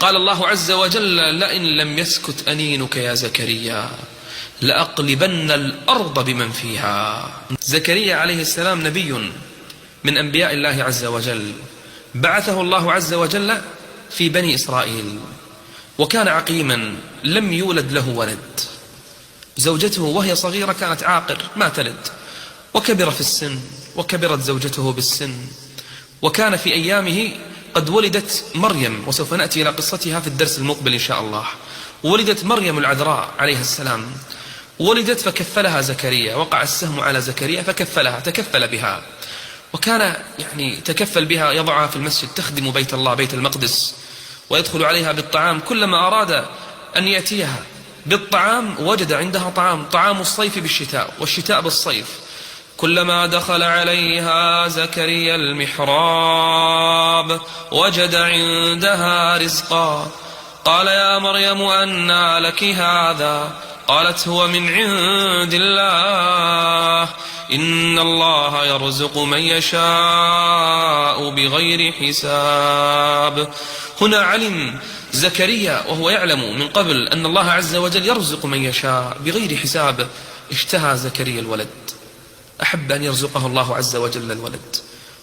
قال الله عز وجل: لئن لم يسكت أنينك يا زكريا لأقلبن الأرض بمن فيها. زكريا عليه السلام نبي من أنبياء الله عز وجل، بعثه الله عز وجل في بني إسرائيل، وكان عقيما لم يولد له ولد. زوجته وهي صغيرة كانت عاقر ما تلد، وكبر في السن، وكبرت زوجته بالسن، وكان في أيامه قد ولدت مريم، وسوف نأتي إلى قصتها في الدرس المقبل إن شاء الله. ولدت مريم العذراء عليها السلام، ولدت فكفلها زكريا، وقع السهم على زكريا فكفلها، تكفل بها، وكان تكفل بها، يضعها في المسجد تخدم بيت الله بيت المقدس، ويدخل عليها بالطعام. كلما أراد أن يأتيها بالطعام وجد عندها طعام الصيف بالشتاء والشتاء بالصيف. كلما دخل عليها زكريا المحراب وجد عندها رزقا. قال: يا مريم أنى لك هذا؟ قالت: هو من عند الله، إن الله يرزق من يشاء بغير حساب. هنا علم زكريا وهو يعلم من قبل أن الله عز وجل يرزق من يشاء بغير حساب، اشتهى زكريا الولد، أحب أن يرزقه الله عز وجل الولد،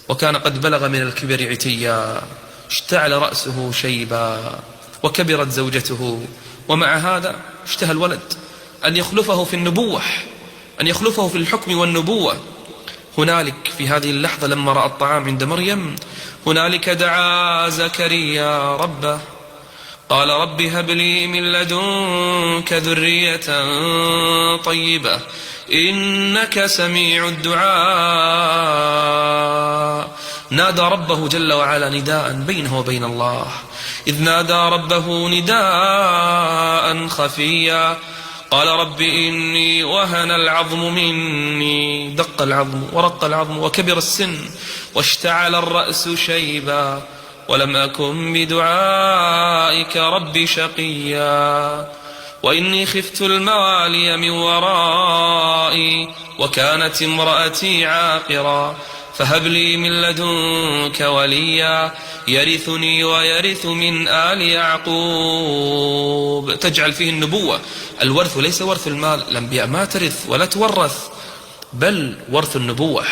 وكان قد بلغ من الكبر عتيا، اشتعل رأسه شيبا، وكبرت زوجته، ومع هذا اشتهى الولد، أن يخلفه في النبوة، أن يخلفه في الحكم والنبوة. هنالك في هذه اللحظة لما رأى الطعام عند مريم، هنالك دعا زكريا ربه، قال: رب هب لي من لدنك ذرية طيبة إنك سميع الدعاء. نادى ربه جل وعلا نداء بينه وبين الله، إذ نادى ربه نداء خفيا، قال: رب إني وهن العظم مني، دق العظم ورق العظم وكبر السن واشتعل الرأس شيبا، ولم أكن بدعائك رب شقيا، وإني خفت الموالي من ورائي وكانت امرأتي عاقرا، فهب لي من لدنك وليا يرثني ويرث من آل يعقوب. تجعل فيه النبوة. الورث ليس ورث المال، الأنبياء ما ترث ولا تورث، بل ورث النبوة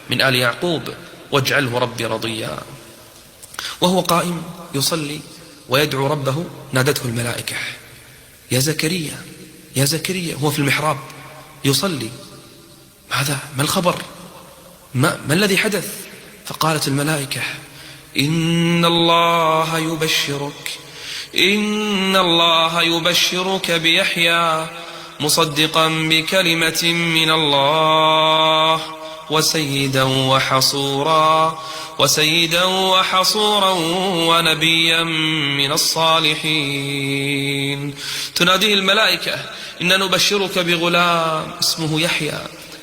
من آل يعقوب، واجعله ربي رضيا. وهو قائم يصلي ويدعو ربه، نادته الملائكة: يا زكريا يا زكريا. هو في المحراب يصلي، ماذا؟ ما الخبر؟ ما الذي حدث؟ فقالت الملائكة: إن الله يبشرك بيحيى مصدقا بكلمة من الله وسيدا وحصورا ونبيا من الصالحين. تناديه الملائكة: إن نبشرك بغلام اسمه يحيى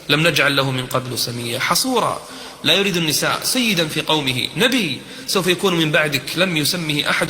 لم نجعل له من قبل سميا، حصورا لا يريد النساء، سيدا في قومه، نبي سوف يكون من بعدك لم يسمه أحد